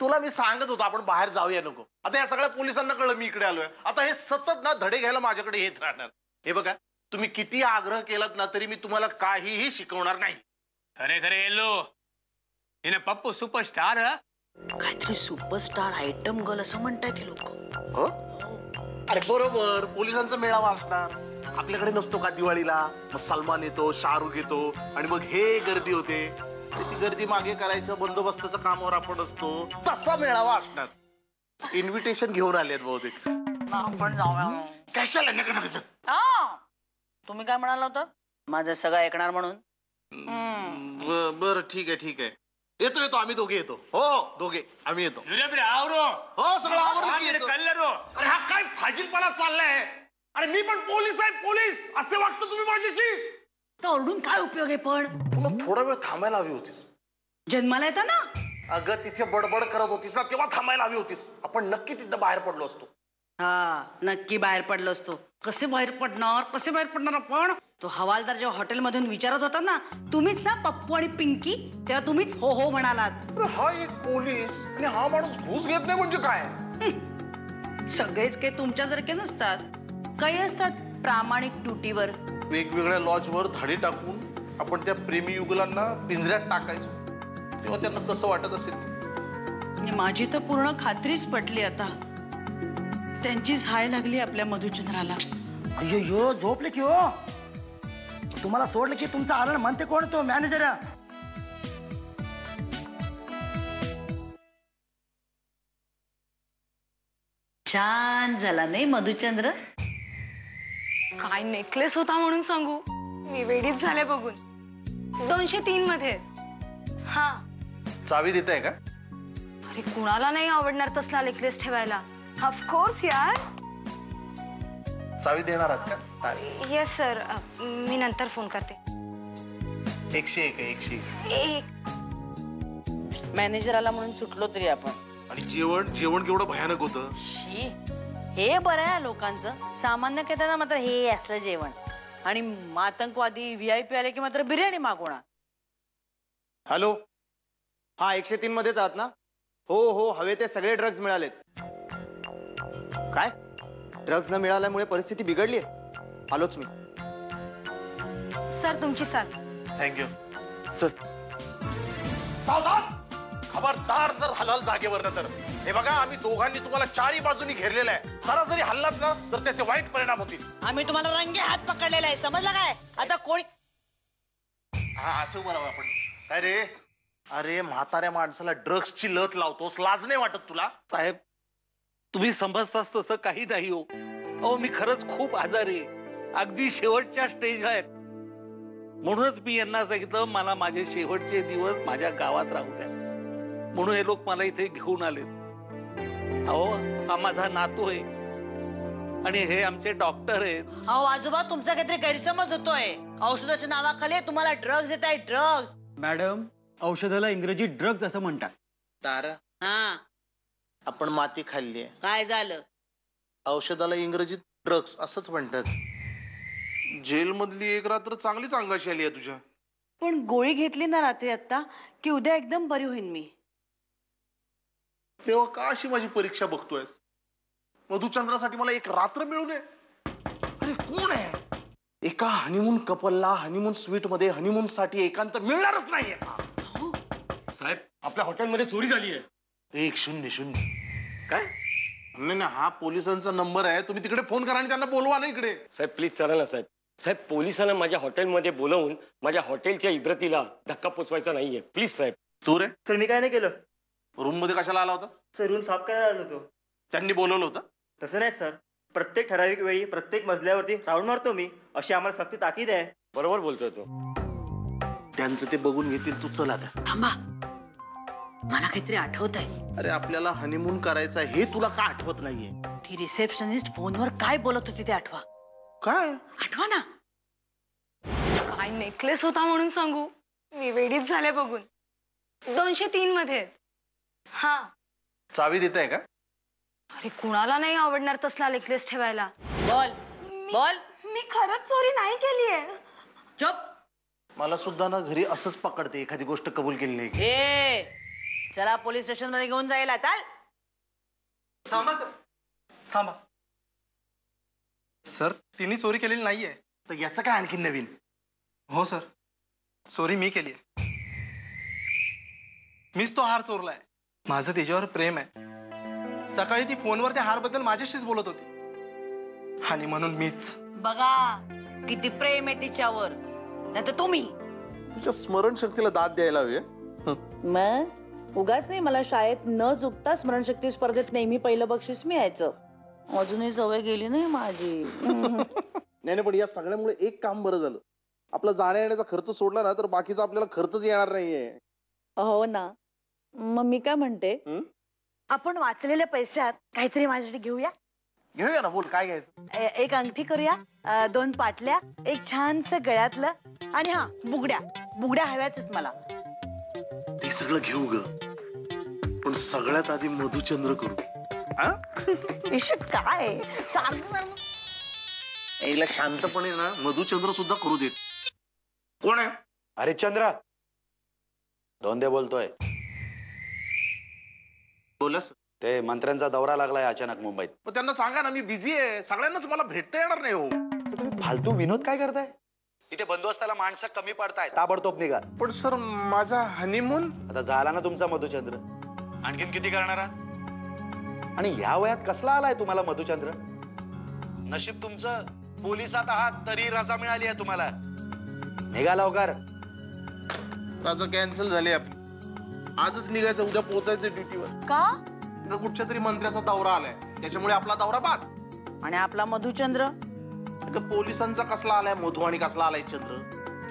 तुला मी सांगत होतो आपण बाहेर जाऊया नको. आता या सगळ्या पोलिसांना कळलं मी इकडे आलोय. आता हे सतत ना धडे घ्यायला माझ्याकडे येत राहणार. हे बघा, तुम्ही किती आग्रह केलात ना तरी मी तुम्हाला काहीही शिकवणार नाही. खरे खरे येलो हिने पप्पू सुपरस्टार. काहीतरी सुपरस्टार आयटम गर्ल असं म्हणताय ते लोक. हो? अरे बरोबर, पोलिसांचा मेळावा असणार. आपल्याकडे नसतो का दिवाळीला? मग सलमान येतो, शाहरुख येतो आणि मग हे गर्दी होते. ती गर्दी मागे करायचं, बंदोबस्ताच्या कामावर आपण असतो. तसा मेळावा असणार. इन्व्हिटेशन घेऊन आलेत बहुतेक. आपण जाऊया. कशाला नका नका. तुम्ही काय म्हणाला होता? माझं सगळं ऐकणार म्हणून. बरं ठीक आहे ठीक आहे. येतो येतो, आम्ही दोघे येतो. हो दोघे आम्ही येतो. हो सगळं आवडलं की येतो. अरे हा काय फाजीलपणा चाललाय? अरे मी पण पोलीस आहे, पोलीस असे वागतो तुम्ही माझ्याशी? तर ओरडून काय उपयोग आहे? पण तुला थोडा वेळ थांबायला हवी होतीस. जन्माला येता ना. अगं तिथे बडबड करत होतीस ना, तेव्हा थांबायला हवी होतीस. आपण नक्की तिथं बाहेर पडलो असतो. हा नक्की बाहेर पडलो असतो. कसे बाहेर पडणार? कसे बाहेर पडणार आपण? तो हवालदार जेव्हा हॉटेलमधून विचारत होता ना, तुम्हीच ना पप्पू आणि पिंकी, तेव्हा तुम्हीच हो हो म्हणालात. हा एक पोलीस आणि हा माणूस घूस घेत नाही म्हणजे काय? सगळेच काही तुमच्यासारखे नसतात. काही असतात प्रामाणिक ड्युटीवर. वेगवेगळ्या लॉजवर धाडी टाकून आपण त्या प्रेमी युगलांना पिंजऱ्यात टाकायचो. तेव्हा त्यांना कसं वाटत असेल? माझी तर पूर्ण खात्रीच पटली आता. त्यांचीच हाय लागली आपल्या मधुचंद्राला. अयो झोपले की हो? तुम्हाला सोडलं की तुमचा आनंद म्हणते कोण? तो मॅनेजर. छान झाला नाही मधुचंद्र? काय नेकलेस होता म्हणून सांगू, मी वेडीच झाले बघून. 203 मध्ये. हा चावी देत आहे का? अरे कुणाला नाही आवडणार तसला नेकलेस ठेवायला? ऑफकोर्स यार. चावी देणार आहात का? येस सर, मी नंतर फोन करते. 101 आहे, 101. मॅनेजर आला म्हणून सुटलो तरी आपण. आणि जेवण जेवण केवढं भयानक होतं. शी, हे बरं आहे लोकांचं. सामान्य घेताना मात्र हे असलं जेवण. आणि आतंकवादी VIP आले की मात्र बिर्याणी मागवणार. हॅलो, हा 103 मध्येच आहात ना? हो हो, हवे ते सगळे ड्रग्ज मिळालेत. काय? ड्रग्ज न मिळाल्यामुळे परिस्थिती बिघडली आहे? आलोच मी. सर तुमची साथ. थँक्यू. चल. सावधान, खबरदार जर हलाल जागेवर तर. हे बघा, आम्ही दोघांनी तुम्हाला चारी बाजूनी घेरलेलं आहे. जरा जरी हल्लात ना तर त्याचे वाईट परिणाम होतील. आम्ही तुम्हाला रंगे हात पकडलेला आहे, समजलं काय? आता कोणी हा असं बरोबर आपण. काय रे? अरे म्हाताऱ्या माणसाला ड्रग्सची लत लावतोस, लाज नाही वाटत तुला? साहेब, तुम्ही समजताच तसं काही नाही हो. अहो मी खरंच खूप आजारी आहे, अगदी शेवटच्या स्टेजला आहे. म्हणूनच मी यांना सांगितलं मला माझे शेवटचे दिवस माझ्या गावात राहू द्या. म्हणून हे लोक मला इथे घेऊन आले. अहो हा माझा नातू आहे आणि हे आमचे डॉक्टर आहेत. अहो आजोबा, तुमचा काहीतरी गैरसमज होतोय. औषधाच्या नावाखाली तुम्हाला ड्रग्ज देत आहे. ड्रग्ज मॅडम, औषधाला इंग्रजी ड्रग्ज असं म्हणतात. तारा, हा आपण माती खाल्ली आहे. काय झालं? औषधाला इंग्रजीत ड्रग्स असंच म्हणतात. जेल मधली एक रात्र चांगलीच अंगाशी आली आहे तुझ्या. पण गोळी घेतली ना रात्री आता की उद्या एकदम बरी होईन मी. तेव्हा का अशी माझी परीक्षा बघतोयस? मधुचंद्रासाठी मला एक रात्र मिळू नये? अरे कोण आहे? एका हनीमून कपलला हनीमून स्वीट मध्ये हनीमून साठी एकांत मिळणारच नाहीये का? साहेब, आपल्या हॉटेलमध्ये चोरी झाली आहे. 100. काय? नाही नाही, हा पोलिसांचा नंबर आहे. तुम्ही तिकडे फोन करा आणि त्यांना बोलवा ना इकडे. साहेब प्लीज चला ना साहेब. साहेब, पोलिसांना माझ्या हॉटेलमध्ये बोलवून माझ्या हॉटेलच्या इब्रतीला धक्का पोचवायचा नाहीये. Please Saheb. Tu ray, sir मी काय नाही केलं. रूम मध्ये कशाला आला होतास? सर रूम साफ करायला आलो होतो. त्यांनी बोलवलं होतं? तसं नाही सर, प्रत्येक ठराविक वेळी प्रत्येक मजल्यावरती राऊंड मारतो मी, अशी आम्हाला सक्ती ताकीद आहे. बरोबर बोलतोय तो. त्यांचं ते बघून घेतील. तू चला आता. थांबा, मला काहीतरी आठवत आहे. अरे आपल्याला हनीमून करायचं हे तुला का आठवत नाहीये? ती रिसेप्शनिस्ट फोनवर काय बोलत होती ते आठवा. काय आठवा ना. काय नेकलेस होता म्हणून सांगू, मी वेडीच झाले बघून. 203 मध्ये. हा चावी देत आहे का? अरे कुणाला नाही आवडणार तसला नेकलेस ठेवायला? बोल बोल. मी खरंच चोरी नाही केलीये. चुप. मला सुद्धा ना घरी असंच पकडते एखादी गोष्ट कबूल केली नाही की. चला पोलीस स्टेशन मध्ये घेऊन जायला चाल. थांबा सर, थांबा सर. तिने चोरी केलेली नाहीये. तर याचं काय आणखी नवीन? हो सर, चोरी मी केली आहे. मीच तो हार चोरलाय. माझं तिच्यावर प्रेम आहे. सकाळी ती फोनवर त्या हारबद्दल माझ्याशीच बोलत होती आणि म्हणून मीच. बघा किती प्रेम आहे तिच्यावर. नाही तर तुम्ही तुझ्या स्मरणशक्तीला दाद द्यायला हवी. मग उगाच नाही मला शाळेत न चुकता स्मरणशक्ती स्पर्धेत नेहमी पहिलं बक्षीस मिळायचं. अजूनही सवय गेली नाही माझी. नाही पण या सगळ्यामुळे एक काम बरं झालं. आपला जाण्या येण्याचा खर्च सोडला ना तर बाकीचा आपल्याला खर्चच येणार नाहीये. हो ना. मग मी काय म्हणते, आपण वाचलेल्या पैशात काहीतरी माझ्यासाठी घेऊया. घेऊया ना. बोल काय घ्यायचं? एक अंगठी करूया, 2 पाटल्या, एक छानस गळ्यातलं, आणि हा बुगड्या. बुगड्या हव्याच मला. ते सगळं घेऊ ग, पण सगळ्यात आधी मधुचंद्र करू. काय याला शांतपणे ना मधुचंद्र सुद्धा करू देत. कोण आहे? हरिश्चंद्र धोंडे बोलतोय. बोला सर. ते मंत्र्यांचा दौरा लागलाय अचानक मुंबईत. पण त्यांना सांगा ना मी बिझी आहे. सगळ्यांनाच मला भेटता येणार नाही हो. तुम्ही फालतू विनोद काय करताय? इथे बंदोबस्ताला माणसं कमी पडताय. ताबडतोब निघा. पण सर माझा हनीमून. आता झाला ना तुमचा मधुचंद्र. आणखीन किती करणार आहात? आणि या वयात कसला आलाय तुम्हाला मधुचंद्र? नशीब तुमचं पोलिसात आहात तरी रजा मिळाली आहे तुम्हाला. निघा लवकर. रजा कॅन्सल झाली आपली. आजच निघायचं, उद्या पोहोचायचं ड्युटीवर. का? कुठच्या तरी मंत्र्याचा दौरा आलाय, त्याच्यामुळे आपला दौरा बाद. आणि आपला मधुचंद्र? अगं पोलिसांचा कसला आलाय मधु आणि कसला आलाय चंद्र?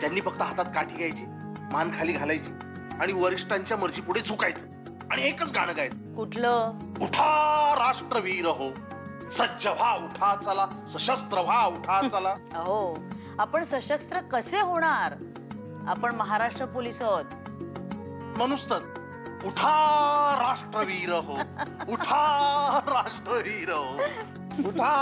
त्यांनी फक्त हातात काठी घ्यायची, मान खाली घालायची आणि वरिष्ठांच्या मर्जी पुढे झुकायचं आणि एकच गाणं गायचं. कुठलं? उठा राष्ट्रवीर हो, सज्ज व्हा उठा चला, सशस्त्र व्हा उठा चला. हो, आपण सशस्त्र कसे होणार? आपण महाराष्ट्र पोलीस आहोत. म्हणूनच तर उठा राष्ट्रवीर हो, उठा राष्ट्रवीर हो, उठा.